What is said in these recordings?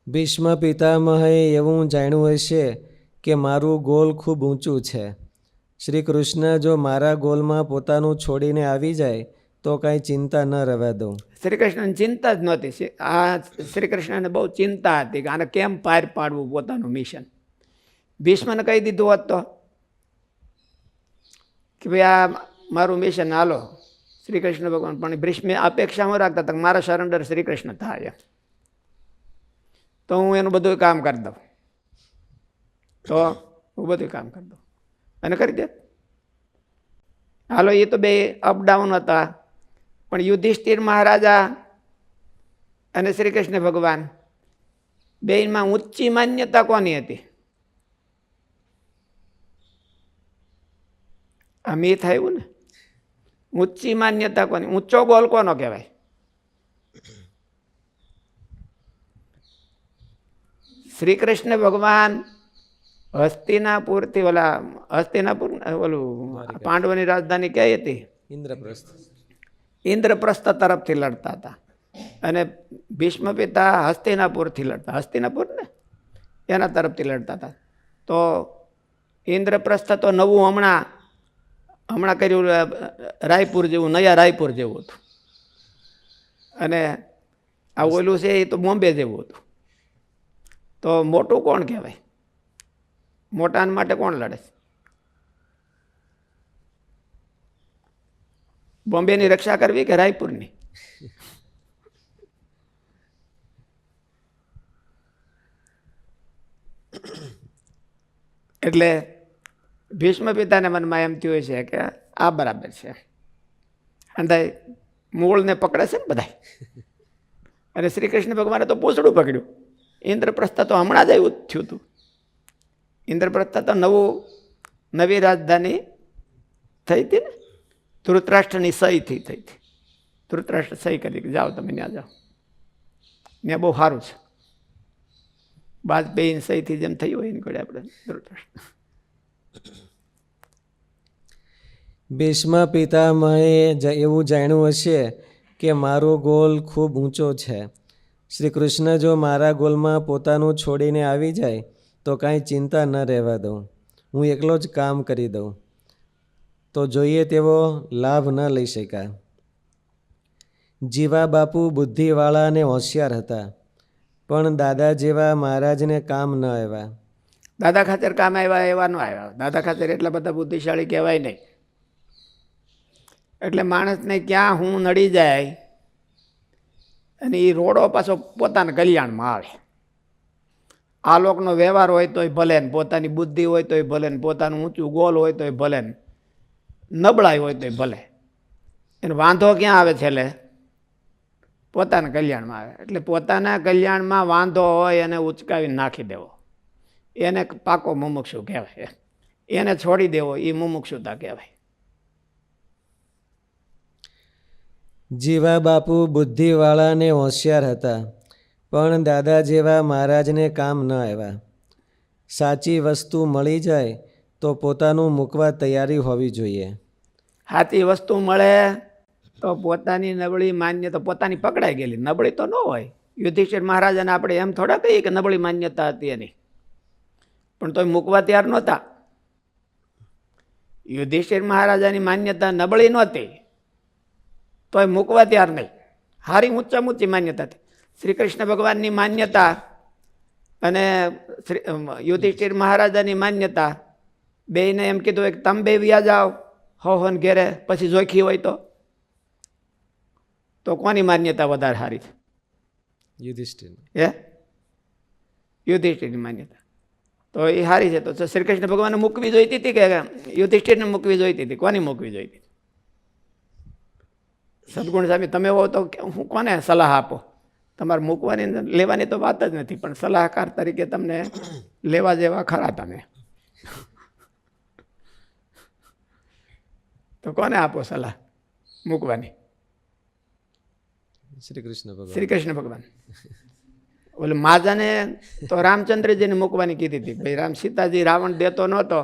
ભીષ્મ પિતામહે એવું જાણ્યું હશે કે મારું ગોલ ખૂબ ઊંચું છે. શ્રી કૃષ્ણ જો મારા ગોલમાં પોતાનું છોડીને આવી જાય તો કાંઈ ચિંતા ન રહેવા દઉં. શ્રી કૃષ્ણની ચિંતા જ નહોતી. આ શ્રી કૃષ્ણને બહુ ચિંતા હતી કે આને કેમ પાર પાડવું પોતાનું મિશન. ભીષ્મને કહી દીધું હોત તો કે ભાઈ આ મારું મિશન હાલો શ્રી કૃષ્ણ ભગવાન, પણ ભીષ્મે અપેક્ષા હું રાખતા હતા મારા સરેન્ડર શ્રી કૃષ્ણ થાય તો હું એનું બધું કામ કરી દઉં, તો હું બધું કામ કરી દઉં અને કરી દે. હાલો એ તો બે અપડાઉન હતા, પણ યુધિષ્ઠિર મહારાજા અને શ્રી કૃષ્ણ ભગવાન બેમાં ઊંચી માન્યતા કોની હતી? આ મીથ આવ્યું ને, ઊંચી માન્યતા કોની? ઊંચો ગોલ કોનો કહેવાય? શ્રી કૃષ્ણ ભગવાન હસ્તિનાપુરથી હસ્તિનાપુર પાંડવોની રાજધાની કઈ હતી? ઇન્દ્રપ્રસ્થ. ઇન્દ્રપ્રસ્થ તરફથી લડતા હતા અને ભીષ્મ પિતા હસ્તિનાપુરથી લડતા, હસ્તિનાપુર ને એના તરફથી લડતા હતા. તો ઇન્દ્રપ્રસ્થ તો નવું હમણાં કર્યું, રાયપુર જેવું, નયા રાયપુર જેવું હતું. અને આ ઓલું છે એ તો બોમ્બે જેવું હતું. તો મોટું કોણ કહેવાય? મોટા માટે કોણ લડે? બોમ્બેની રક્ષા કરવી કે રાયપુરની? એટલે ભીષ્મ પિતાને મનમાં એમ થયું છે કે આ બરાબર છે, અને મૂળને પકડે છે ને બધા. અને શ્રી કૃષ્ણ ભગવાને તો પૂછડું પકડ્યું. ઇન્દ્રપ્રસ્થ તો હમણાં જ એવું થયું હતું. ઇન્દ્રપ્રસ્થ તો નવી રાજધાની થઈ હતી ને, ધૃતરાષ્ટ્રની સહીથી થઈ હતી. ધૃતરાષ્ટ્ર સહી કરી કે જાઓ તમે ત્યાં જાઓ, ત્યાં બહુ સારું છે. બાદ બેન સહીથી જેમ થયું હોય એની જોડે આપણે ધૃતરાષ્ટ્ર. ભીષ્મ પિતામહે એવું જાણ્યું હશે કે મારો ગોલ ખૂબ ઊંચો છે. શ્રી કૃષ્ણ જો મારા ગોલમાં પોતાનું છોડીને આવી જાય તો કાંઈ ચિંતા ન રહેવા દઉં. હું એકલો જ કામ કરી દઉં તો જોઈએ તેવો લાભ ન લઈ શકાય. જીવા બાપુ બુદ્ધિવાળા અને હોશિયાર હતા, પણ દાદા જેવા મહારાજને કામ ન આવ્યા. દાદા ખાતર કામ આવ્યા એવા ન આવ્યા. દાદા ખાતર એટલા બધા બુદ્ધિશાળી કહેવાય નહીં. એટલે માણસને ક્યાં હું નડી જાય અને એ રોડો પાછો પોતાના કલ્યાણમાં આવે. આ લોકનો વ્યવહાર હોય તોય ભલે ને, પોતાની બુદ્ધિ હોય તોય ભલે ને, પોતાનું ઊંચું ગોલ હોય તોય ભલે ને, નબળાઈ હોય તોય ભલે, એને વાંધો ક્યાં આવે છેલ્લે? પોતાના કલ્યાણમાં આવે. એટલે પોતાના કલ્યાણમાં વાંધો હોય એને ઉચકાવી નાખી દેવો, એને પાકો મુમુક્ષુ કહેવાય. એને છોડી દેવો એ મુમુક્ષુતા કહેવાય. જીવા બાપુ બુદ્ધિવાળા અને હોશિયાર હતા, પણ દાદા જેવા મહારાજને કામ ન આવ્યા. સાચી વસ્તુ મળી જાય તો પોતાનું મૂકવા તૈયારી હોવી જોઈએ. સાચી વસ્તુ મળે તો પોતાની નબળી માન્યતા, પોતાની પકડાઈ ગયેલી નબળી તો ન હોય. યુધિષ્ઠિર મહારાજાને આપણે એમ થોડા કહીએ કે નબળી માન્યતા હતી એની, પણ તોય મૂકવા તૈયાર નહોતા. યુધિષ્ઠિર મહારાજાની માન્યતા નબળી નહોતી તોય મૂકવા તૈયાર નહીં. હારી ઊંચા ઊંચી માન્યતા હતી. શ્રી કૃષ્ણ ભગવાનની માન્યતા અને યુધિષ્ઠિર મહારાજાની માન્યતા બેયને એમ કીધું કે તમે બે વ્યા જાઓ હોન ઘેરે, પછી જોખી હોય તો કોની માન્યતા વધારે સારી છે? યુધિષ્ઠિર. યુધિષ્ઠિરની માન્યતા તો એ સારી છે. તો શ્રી કૃષ્ણ ભગવાને મૂકવી જોઈતી હતી કે યુધિષ્ઠિરને મૂકવી જોઈતી હતી? કોની મૂકવી જોઈતી હતી? સદગુણ સ્વામી તમે હો તો હું કોને સલાહ આપો? તમારે મૂકવાની લેવાની તો વાત જ નથી, પણ સલાહકાર તરીકે તમને લેવા જેવા ખરા તમે, તો કોને આપો સલાહ મૂકવાની? શ્રી કૃષ્ણ ભગવાન. શ્રી કૃષ્ણ ભગવાન. ઓલે માજાને તો રામચંદ્રજીને મૂકવાની કીધી હતી. ભાઈ સીતાજી રાવણ દેતો નહોતો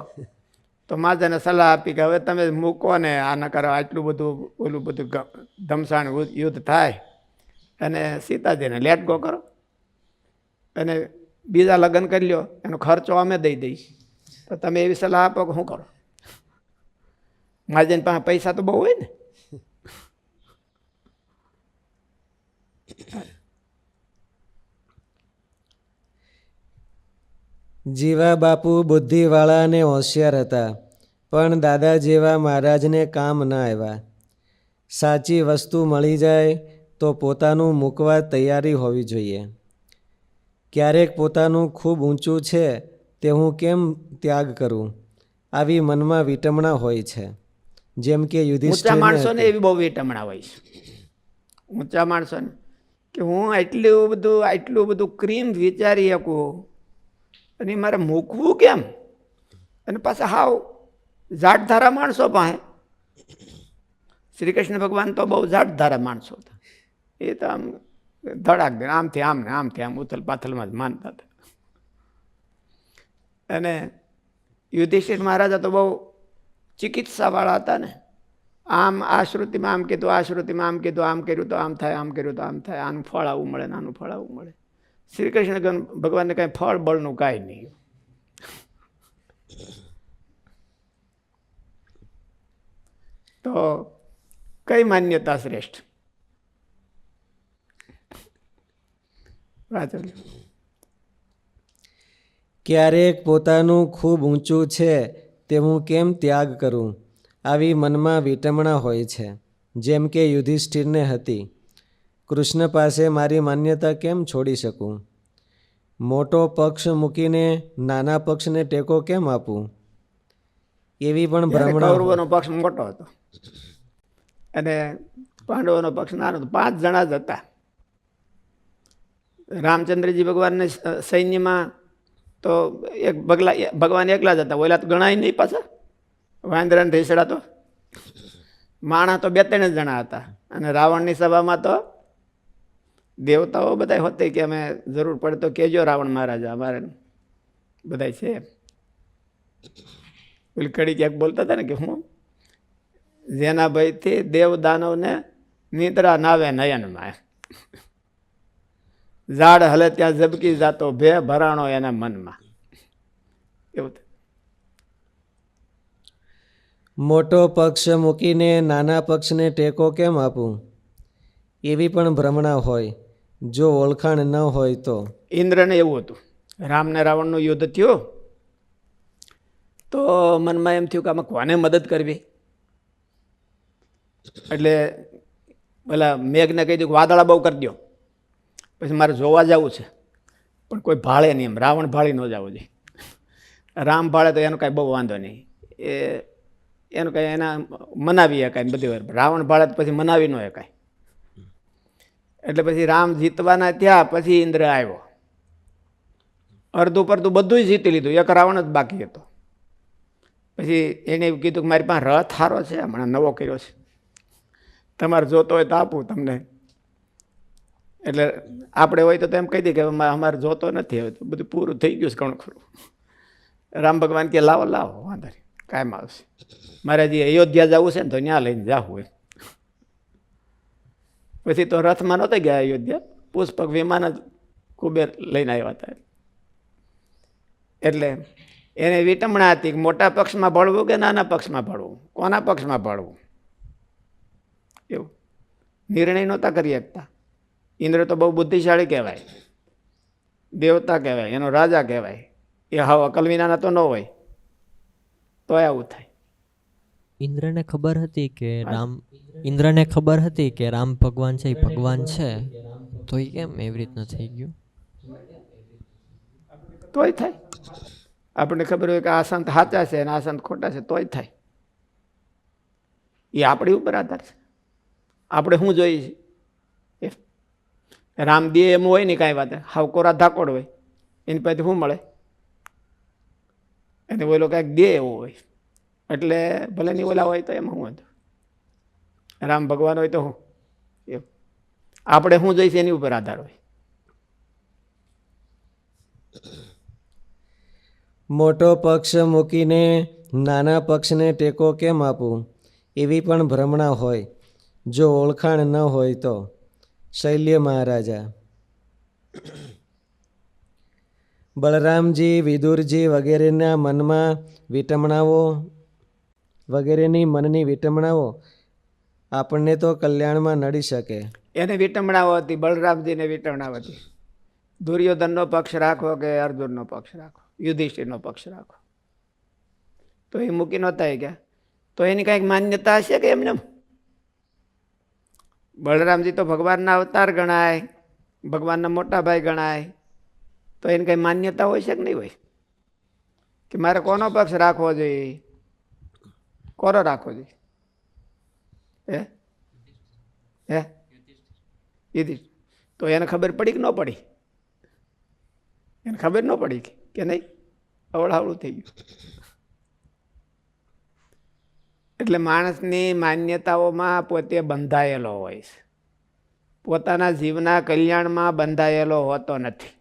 તો માજાને સલાહ આપી કે હવે તમે મૂકો ને, આ ન કરો, આટલું બધું ઓલું બધું ધમસાણ યુદ્ધ થાય અને સીતાજીને લેટ ગો કરો. અને બીજા લગ્ન કરી લ્યો, એનો ખર્ચો અમે દઈ દઈશ, તો તમે એવી સલાહ આપો કે શું કરો? મહાજન પાસે પૈસા તો બહુ હોય ને. જીવા બાપુ બુદ્ધિવાળા અને હોશિયાર હતા, પણ દાદા જેવા મહારાજને કામ ન આવ્યા. સાચી વસ્તુ મળી જાય તો પોતાનું મૂકવા તૈયારી હોવી જોઈએ. ક્યારેક પોતાનું ખૂબ ઊંચું છે તે હું કેમ ત્યાગ કરું, આવી મનમાં વિટમણા હોય છે. જેમ કે ઊંચા યુધિષ્ઠિરને માણસોને હતી. એવી બહુ વિટમણા હોય છે. ઊંચા માણસોને કે હું આટલું બધું ક્રીમ વિચારી શકું અને મારે મૂકવું કેમ? અને પાછા હાવ જાટધારા માણસો પાસે. શ્રી કૃષ્ણ ભગવાન તો બહુ જાટધારા માણસો હતા. એ તો આમ ધડાક દે આમથી આમ ને આમથી આમ ઉથલ પાથલમાં જ માનતા હતા. અને યુધિષ્ઠિર મહારાજા તો બહુ ચિકિત્સાવાળા હતા ને. આમ આ શ્રુતિમાં આમ કીધું, આ શ્રુતિમાં આમ કીધું, આમ કર્યું તો આમ થાય, આમ કર્યું તો આમ થાય, આનું ફળ આવું મળે, આનું ફળ આવું મળે. શ્રી કૃષ્ણ ભગવાનને કાંઈ ફળ બળનું કાંઈ નહીં. તો કઈ માન્યતા શ્રેષ્ઠ? વાંચો. ક્યારેક પોતાનું ખૂબ ઊંચું છે તે હું કેમ ત્યાગ કરું, આવી મનમાં વિટમણા હોય છે. જેમ કે યુધિષ્ઠિરને હતી. કૃષ્ણ પાસે મારી માન્યતા કેમ છોડી શકું? મોટો પક્ષ મૂકીને નાના પક્ષને ટેકો કેમ આપું, એવી પણ ભ્રમણા. કૌરવોનો પક્ષ મોટો હતો અને પાંડવોનો પક્ષ નાનો હતો. 5 જણા જ હતા. રામચંદ્રજી ભગવાનને સૈન્યમાં તો ભગવાન એકલા જ હતા. ઓલા તો ગણાય નહીં પાછા. વાંદરા ને ઢેસડા તો માણસ તો 2-3 જણા હતા. અને રાવણની સભામાં તો દેવતાઓ બધા હોતે કે અમે જરૂર પડે તો કહેજો રાવણ મહારાજા, અમારે બધા છે. પેલી કડી ક્યાંક બોલતા હતા ને કે હું જેના ભયથી દેવ દાનવને નિદ્રા નાવે નયનમાં, ઝાડ હલે ત્યાં ઝબકી જાતો ભે ભરાણો એના મનમાં. એવું મોટો પક્ષ મૂકીને નાના પક્ષને ટેકો કેમ આપું, એવી પણ ભ્રમણા હોય. જો ઓળખાણ ન હોય તો. ઇન્દ્રને એવું હતું. રામને રાવણનું યુદ્ધ થયું તો મનમાં એમ થયું કે આમાં કોને મદદ કરવી. એટલે પેલા મેઘને કહી દીધું વાદળા બહુ કરી દો, પછી મારે જોવા જવું છે. પણ કોઈ ભાળે નહીં, એમ રાવણ ભાળી ન જવું જોઈએ. રામ ભાળે તો એનો કાંઈ બહુ વાંધો નહીં, એનું કાંઈ એના મનાવી શકાય બધી વાર. રાવણ ભાળે તો પછી મનાવી ન શકાય. એટલે પછી રામ જીતવાના ત્યાં પછી ઇન્દ્ર આવ્યો. અડધું પડધું બધું જીતી લીધું, એક રાવણ જ બાકી હતો. પછી એને એવું કીધું કે મારી પાસે રથ સારો છે, હમણાં નવો કર્યો છે, તમારે જોતો હોય તો આપું તમને. એટલે આપણે હોય તો એમ કહી દઈએ કે અમારે જોતો નથી, હવે તો બધું પૂરું થઈ ગયું છે ઘણું ખરું. રામ ભગવાન કે લાવો લાવો, વાંધો નહીં, કાયમ આવશે. મારે જે અયોધ્યા જવું છે ને તો ત્યાં લઈને જાવું હોય. પછી તો રથમાં નહોતા ગયા અયોધ્યા, પુષ્પક વિમાન જ કુબેર લઈને આવ્યા હતા. એટલે એને વિટમણા હતી કે મોટા પક્ષમાં ભળવું કે નાના પક્ષમાં ભળવું, કોના પક્ષમાં ભળવું, એવું નિર્ણય નહોતા કરી શકતા. ઇન્દ્ર તો બહુ બુદ્ધિશાળી કહેવાય, દેવતા કહેવાય, એનો રાજા કહેવાય. એ હાવ અકલ વિનાના તો ન હોય, તો આવું થાય. ઇન્દ્રને ખબર હતી કે રામ ભગવાન છે એ ભગવાન છે, તો એ કેમ એવી રીતના થઈ ગયું? તોય થાય. આપણને ખબર હોય કે આ સંત સાચા છે અને આ સંત ખોટા છે, તોય થાય. એ આપણી ઉપર આધાર છે, આપણે શું જોઈએ છે. રામ દે એમ હોય ને કાંઈ વાત, હાવ કોરા ધાકોડ હોય, એની પાસે શું મળે? એને ઓલો કાંઈક દે એવું હોય. એટલે ભલે ની ઓલા હોય તો એમાં શું હતું? રામ ભગવાન હોય તો શું એવું? આપણે શું જોઈશે એની ઉપર આધાર હોય. મોટો પક્ષ મૂકીને નાના પક્ષને ટેકો કેમ આપું, એવી પણ ભ્રમણા હોય. જો ઓળખાણ ન હોય તો. શૈલ્ય મહારાજા. બલરામજી વિદુરજી વગેરેના મનમાં વિટમણાઓ વગેરેની મનની વિટમણાઓ આપણને તો કલ્યાણમાં નડી શકે. એને વિટમણાઓ હતી, બલરામજીને વિટમણાઓ હતી. દુર્યોધનનો પક્ષ રાખો કે અર્જુનનો પક્ષ રાખો, યુધિષ્ઠિરનો પક્ષ રાખો, તો એ મૂકી નહોતા ગયા. તો એની કંઈક માન્યતા હશે કે એમને? બલરામજી તો ભગવાનના અવતાર ગણાય, ભગવાનના મોટા ભાઈ ગણાય, તો એની કંઈ માન્યતા હોય છે કે નહીં હોય? કે મારે કોનો પક્ષ રાખવો જોઈએ, કોનો રાખવો જોઈએ? હે હે યુધિષ્ઠિર. તો એને ખબર પડી કે ન પડી? એને ખબર ન પડી કે નહીં? અવળાવળું થઈ ગયું. એટલે માણસની માન્યતાઓમાં પોતે બંધાયેલો હોય છે, પોતાના જીવના કલ્યાણમાં બંધાયેલો હોતો નથી.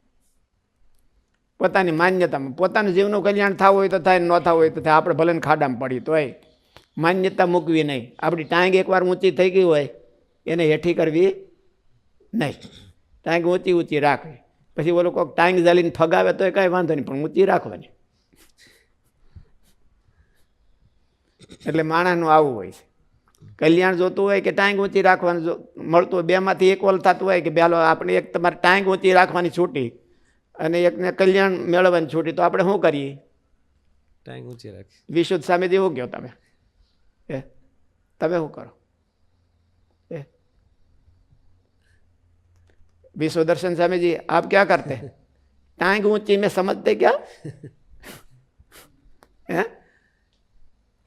પોતાની માન્યતામાં પોતાનું જીવનું કલ્યાણ થવું હોય તો થાય, ન થવું હોય તો થાય. આપણે ભલે ખાડામાં પડી તો હોય, માન્યતા મૂકવી નહીં. આપણી ટાંગ એકવાર ઊંચી થઈ ગઈ હોય એને હેઠી કરવી નહીં. ટાંગ ઊંચી ઊંચી રાખવી. પછી ઓલો કોઈક ટાંગ ઝાલીને ફગાવે તો કાંઈ વાંધો નહીં, પણ ઊંચી રાખવાની. એટલે માણસનું આવું હોય છે. કલ્યાણ જોતું હોય કે ટાંગ ઊંચી રાખવાનું મળતું હોય, બેમાંથી એક ઓલ થતું હોય કે બેલો આપણે એક તમારે ટાંગ ઊંચી રાખવાની છૂટી અને એકને કલ્યાણ મેળવવાની છૂટી, તો આપણે શું કરીએ? ટાંગ ઊંચી રાખી. વિશુદ્ધ સ્વામીજી શું કહો તમે? તમે શું કરો? विश्व दर्शन स्वामी जी आप क्या करते हैं? टांग ऊंची में समझते क्या? हैं?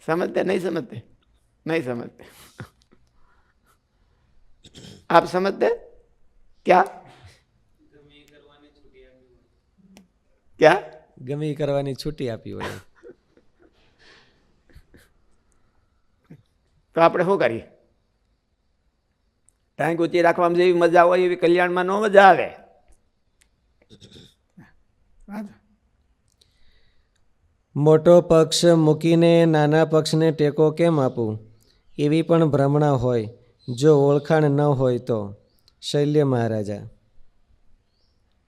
समझते नहीं समझते? नहीं समझते. आप समझते क्या? क्या ગમે કરવાની છૂટી આપી હોય તો આપણે શું કરીએ? ટાંગ ઊંચી રાખવામાં જેવી મજા હોય એવી કલ્યાણમાં ન મજા આવે. મોટો પક્ષ મૂકીને નાના પક્ષને ટેકો કેમ આપવું, એવી પણ ભ્રમણા હોય જો ઓળખાણ ન હોય તો. શૈલ્ય મહારાજા.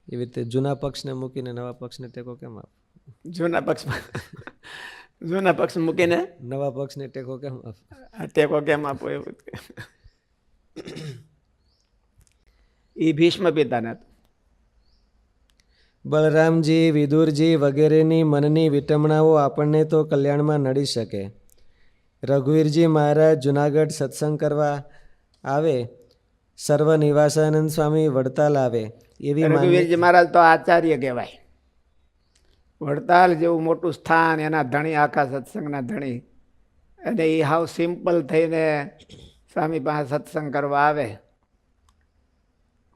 એવી રીતે જૂના પક્ષને મૂકીને નવા પક્ષને ટેકો કેમ આપવો? જૂના પક્ષ મૂકીને નવા પક્ષને ટેકો કેમ આપવો? ટેકો કેમ આપવો એવું એ ભીષ્મ પિતાને. બલરામજી વિદુરજી વગેરેની મનની વિટમણાઓ આપણને તો કલ્યાણમાં નડી શકે. રઘુવીરજી મહારાજ જુનાગઢ સત્સંગ કરવા આવે, સર્વ નિવાસાનંદ સ્વામી વડતાલ આવે એવી રઘુવીરજી મહારાજ તો આચાર્ય કહેવાય. વડતાલ જેવું મોટું સ્થાન, એના ધણી, આખા સત્સંગના ધણી, અને એ હાવ સિમ્પલ થઈને સ્વામી પાસે સત્સંગ કરવા આવે.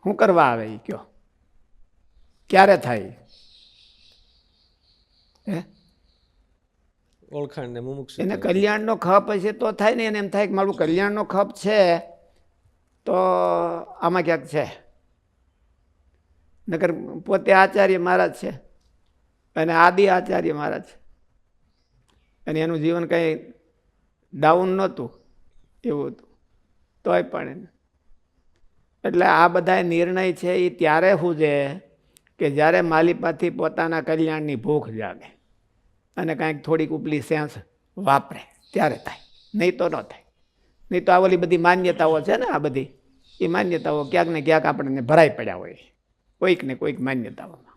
શું કરવા આવે એ કયો? ક્યારે થાય? હે? ઓળખાણ ને મુમુક્ષુ એને કલ્યાણનો ખપ હશે તો થાય ને. એને એમ થાય કે મારું કલ્યાણનો ખપ છે તો આમાં ક્યાંક છે. નકર પોતે આચાર્ય મહારાજ છે અને આદિ આચાર્ય મહારાજ છે, અને એનું જીવન કંઈ ડાઉન નહોતું, એવું હતું તોય પણ. એટલે આ બધા નિર્ણય છે એ ત્યારે સૂજે કે જ્યારે માલિપાથી પોતાના કલ્યાણની ભૂખ જાગે અને કાંઈક થોડીક ઉપલી સેન્સ વાપરે, ત્યારે થાય. નહીં તો ન થાય. નહીં તો આ ઓલી બધી માન્યતાઓ છે ને, આ બધી એ માન્યતાઓ ક્યાંક ને ક્યાંક આપણને ભરાઈ પડ્યા હોય કોઈક ને કોઈક માન્યતાઓમાં.